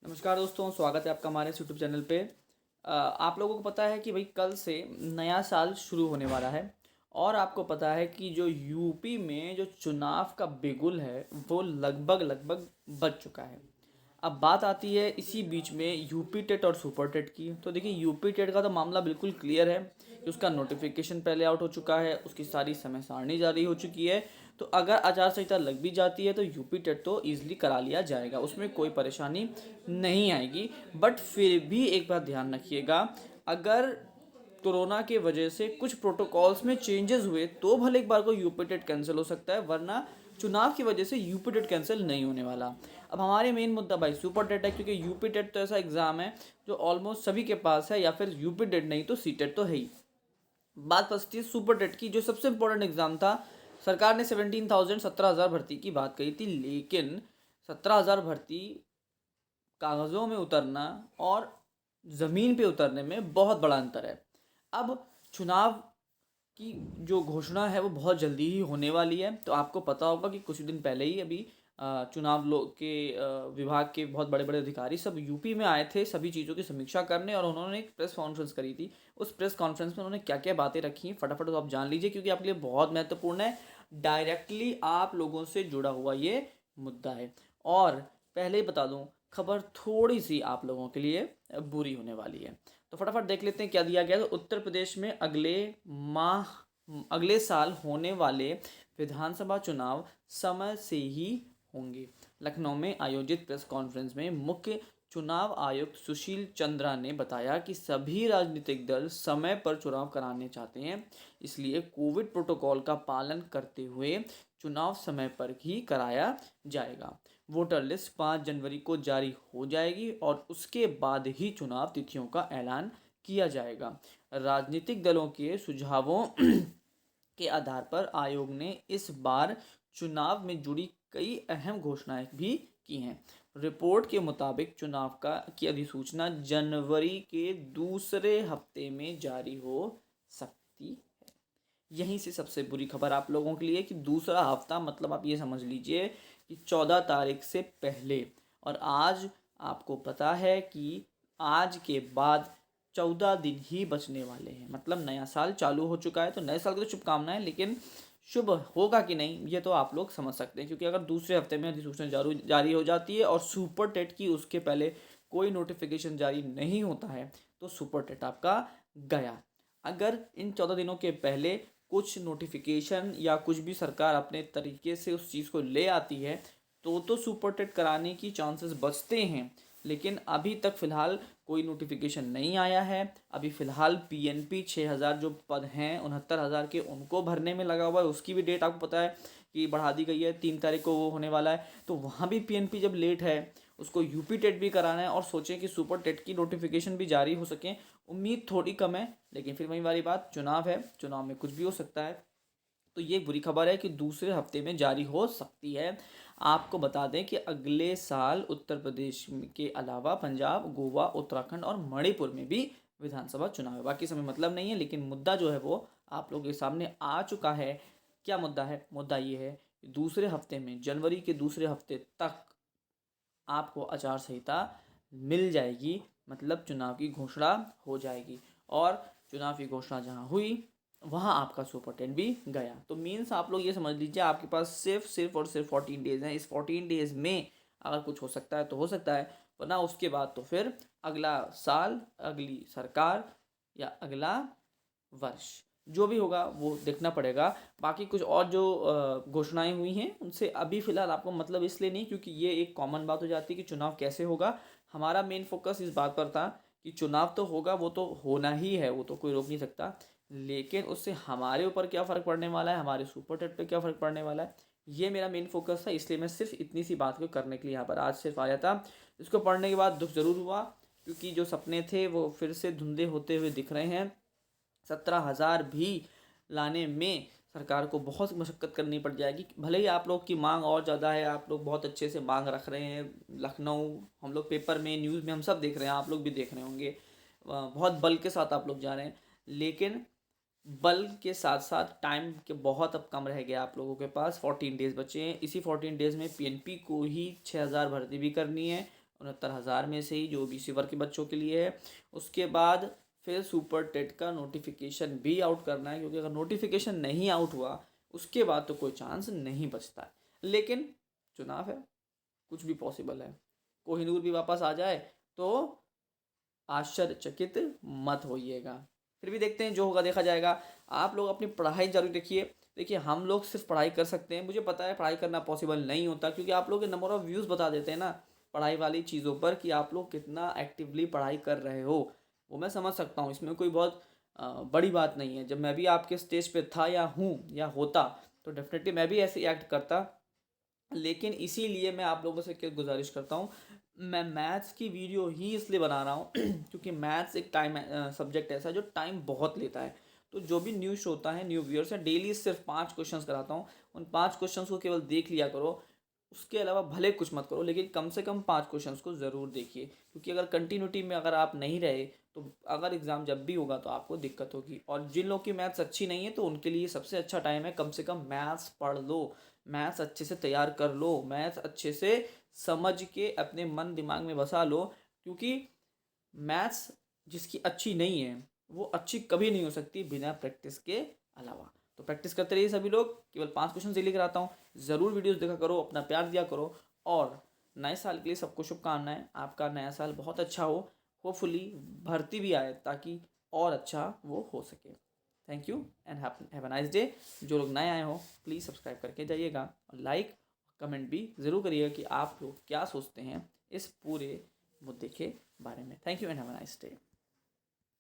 नमस्कार दोस्तों, स्वागत है आपका हमारे इस यूट्यूब चैनल पे। आप लोगों को पता है कि भाई कल से नया साल शुरू होने वाला है और आपको पता है कि जो यूपी में जो चुनाव का बिगुल है वो लगभग लगभग बज चुका है। अब बात आती है इसी बीच में यूपी टेट और सुपर टेट की। तो देखिए, यूपी टेट का तो मामला बिल्कुल क्लियर है कि उसका नोटिफिकेशन पहले आउट हो चुका है, उसकी सारी समय सारणी जारी हो चुकी है। तो अगर आचार संहिता लग भी जाती है तो यूपी टेट तो ईजिली करा लिया जाएगा, उसमें कोई परेशानी नहीं आएगी। बट फिर भी एक बात ध्यान रखिएगा, अगर कोरोना के वजह से कुछ प्रोटोकॉल्स में चेंजेस हुए तो भले एक बार को यूपी टेट कैंसिल हो सकता है, वरना चुनाव की वजह से यूपी टेट कैंसिल नहीं होने वाला। अब हमारे मेन मुद्दा भाई सुपर टेट है, क्योंकि यूपी टेट तो ऐसा एग्जाम है जो ऑलमोस्ट सभी के पास है, या फिर यूपी टेट नहीं तो सी टेट तो है ही। बात फंसती है सुपर टेट की, जो सबसे इंपॉर्टेंट एग्जाम था। सरकार ने 17,000 भर्ती की बात कही थी, लेकिन 17,000 भर्ती कागज़ों में उतरना और ज़मीन पे उतरने में बहुत बड़ा अंतर है। अब चुनाव की जो घोषणा है वो बहुत जल्दी ही होने वाली है। तो आपको पता होगा कि कुछ दिन पहले ही अभी चुनाव लोग के विभाग के बहुत बड़े बड़े अधिकारी सब यूपी में आए थे सभी चीज़ों की समीक्षा करने, और उन्होंने एक प्रेस कॉन्फ्रेंस करी थी। उस प्रेस कॉन्फ्रेंस में उन्होंने क्या क्या बातें रखी हैं फटाफट तो आप जान लीजिए, क्योंकि आपके लिए बहुत महत्वपूर्ण है। डायरेक्टली आप लोगों से जुड़ा हुआ ये मुद्दा है। और पहले ही बता दूं, खबर थोड़ी सी आप लोगों के लिए बुरी होने वाली है। तो फटाफट देख लेते हैं क्या दिया गया। तो उत्तर प्रदेश में अगले साल होने वाले विधानसभा चुनाव समय से ही होंगे। लखनऊ में आयोजित प्रेस कॉन्फ्रेंस में मुख्य चुनाव आयुक्त सुशील चंद्रा ने बताया कि सभी राजनीतिक दल समय पर चुनाव कराने चाहते हैं, इसलिए कोविड प्रोटोकॉल का पालन करते हुए चुनाव समय पर ही कराया जाएगा। वोटर लिस्ट 5 जनवरी को जारी हो जाएगी और उसके बाद ही चुनाव तिथियों का ऐलान किया जाएगा। राजनीतिक दलों के सुझावों के आधार पर आयोग ने इस बार चुनाव में जुड़ी कई अहम घोषणाएं भी की हैं। रिपोर्ट के मुताबिक चुनाव की अधिसूचना जनवरी के दूसरे हफ्ते में जारी हो सकती है। यहीं से सबसे बुरी खबर आप लोगों के लिए कि दूसरा हफ्ता मतलब आप ये समझ लीजिए कि 14 तारीख से पहले। और आज आपको पता है कि आज के बाद 14 दिन ही बचने वाले हैं, मतलब नया साल चालू हो चुका है। तो नए साल की तो शुभकामनाएं, लेकिन शुभ होगा कि नहीं ये तो आप लोग समझ सकते हैं, क्योंकि अगर दूसरे हफ्ते में अधिसूचना जारी हो जाती है और सुपर टेट की उसके पहले कोई नोटिफिकेशन जारी नहीं होता है तो सुपर टेट आपका गया। अगर इन 14 दिनों के पहले कुछ नोटिफिकेशन या कुछ भी सरकार अपने तरीके से उस चीज़ को ले आती है तो सुपर टेट कराने की चांसेस बचते हैं। लेकिन अभी तक फ़िलहाल कोई नोटिफिकेशन नहीं आया है। अभी फ़िलहाल पीएनपी 6,000 जो पद हैं 69,000 के उनको भरने में लगा हुआ है। उसकी भी डेट आपको पता है कि बढ़ा दी गई है, 3 तारीख को वो होने वाला है। तो वहाँ भी पीएनपी जब लेट है, उसको यूपी टेट भी कराना है और सोचें कि सुपर टेट की नोटिफिकेशन भी जारी हो सके। उम्मीद थोड़ी कम है, लेकिन फिर वही वाली बात, चुनाव है, चुनाव में कुछ भी हो सकता है। तो ये बुरी खबर है कि दूसरे हफ्ते में जारी हो सकती है। आपको बता दें कि अगले साल उत्तर प्रदेश के अलावा पंजाब, गोवा, उत्तराखंड और मणिपुर में भी विधानसभा चुनाव है। बाकी समय मतलब नहीं है, लेकिन मुद्दा जो है वो आप लोगों के सामने आ चुका है। क्या मुद्दा है? मुद्दा ये है कि दूसरे हफ्ते में, जनवरी के दूसरे हफ्ते तक आपको आचार संहिता मिल जाएगी, मतलब चुनाव की घोषणा हो जाएगी। और चुनाव की घोषणा जहाँ हुई वहाँ आपका सुपर टेन भी गया। तो मीन्स आप लोग ये समझ लीजिए आपके पास सिर्फ और सिर्फ 14 डेज हैं। इस 14 डेज में अगर कुछ हो सकता है तो हो सकता है, वरना उसके बाद तो फिर अगला साल, अगली सरकार या अगला वर्ष जो भी होगा वो देखना पड़ेगा। बाकी कुछ और जो घोषणाएं हुई हैं उनसे अभी फ़िलहाल आपको मतलब इसलिए नहीं, क्योंकि ये एक कॉमन बात हो जाती है कि चुनाव कैसे होगा। हमारा मेन फोकस इस बात पर था कि चुनाव तो होगा, वो तो होना ही है, वो तो कोई रोक नहीं सकता। लेकिन उससे हमारे ऊपर क्या फ़र्क पड़ने वाला है, हमारे सुपर टेट पे क्या फ़र्क पड़ने वाला है, ये मेरा मेन फोकस था। इसलिए मैं सिर्फ इतनी सी बात को करने के लिए यहाँ पर आज सिर्फ आया था। इसको पढ़ने के बाद दुख ज़रूर हुआ, क्योंकि जो सपने थे वो फिर से धुंधले होते हुए दिख रहे हैं। 17,000 भी लाने में सरकार को बहुत मशक्क़त करनी पड़ जाएगी। भले ही आप लोग की मांग और ज़्यादा है, आप लोग बहुत अच्छे से मांग रख रहे हैं। लखनऊ हम लोग पेपर में, न्यूज़ में हम सब देख रहे हैं, आप लोग भी देख रहे होंगे। बहुत बल के साथ आप लोग जा रहे हैं, लेकिन बल के साथ साथ टाइम के बहुत अब कम रह गया आप लोगों के पास। 14 डेज़ बचे हैं। इसी 14 डेज़ में पीएनपी को ही 6,000 भर्ती भी करनी है, 69,000 में से ही जो ओबीसी वर्ग के बच्चों के लिए है। उसके बाद फिर सुपर टेट का नोटिफिकेशन भी आउट करना है, क्योंकि अगर नोटिफिकेशन नहीं आउट हुआ उसके बाद तो कोई चांस नहीं बचता है। लेकिन चुनाव है, कुछ भी पॉसिबल है। कोहिनूर भी वापस आ जाए तो आश्चर्यचकित मत होइएगा। फिर भी देखते हैं, जो होगा देखा जाएगा। आप लोग अपनी पढ़ाई जारी रखिए। देखिए, हम लोग सिर्फ पढ़ाई कर सकते हैं, मुझे पता है पढ़ाई करना पॉसिबल नहीं होता, क्योंकि आप लोग के नंबर ऑफ़ व्यूज़ बता देते हैं ना पढ़ाई वाली चीज़ों पर, कि आप लोग कितना एक्टिवली पढ़ाई कर रहे हो। वो मैं समझ सकता हूँ, इसमें कोई बहुत बड़ी बात नहीं है। जब मैं भी आपके स्टेज पे था या हूँ या होता, तो डेफिनेटली मैं भी ऐसे एक्ट करता। लेकिन इसीलिए मैं आप लोगों से क्या गुजारिश करता हूँ, मैं मैथ्स की वीडियो ही इसलिए बना रहा हूँ क्योंकि मैथ्स एक टाइम सब्जेक्ट ऐसा है जो टाइम बहुत लेता है। तो जो भी न्यू होता है, न्यू व्यूअर्स है, डेली सिर्फ 5 क्वेश्चंस कराता हूँ। उन 5 क्वेश्चंस को केवल देख लिया करो, उसके अलावा भले कुछ मत करो, लेकिन कम से कम 5 क्वेश्चंस को ज़रूर देखिए। क्योंकि अगर कंटिन्यूटी में अगर आप नहीं रहे, तो अगर एग्ज़ाम जब भी होगा तो आपको दिक्कत होगी। और जिन लोग की मैथ्स अच्छी नहीं है, तो उनके लिए सबसे अच्छा टाइम है, कम से कम मैथ्स पढ़ लो, मैथ्स अच्छे से तैयार कर लो, मैथ्स अच्छे से समझ के अपने मन दिमाग में बसा लो। क्योंकि मैथ्स जिसकी अच्छी नहीं है, वो अच्छी कभी नहीं हो सकती बिना प्रैक्टिस के अलावा। तो प्रैक्टिस करते रहिए सभी लोग। केवल 5 क्वेश्चन डेली कराता हूँ, ज़रूर वीडियोस देखा करो, अपना प्यार दिया करो। और नए साल के लिए सबको शुभकामनाएं। आपका नया साल बहुत अच्छा हो, होपफुली भर्ती भी आए ताकि और अच्छा वो हो सके। Thank you and have a nice day. जो लोग नए आए हो प्लीज़ सब्सक्राइब करके जाइएगा, और लाइक कमेंट भी ज़रूर करिएगा कि आप लोग क्या सोचते हैं इस पूरे मुद्दे के बारे में। Thank you and have a nice day.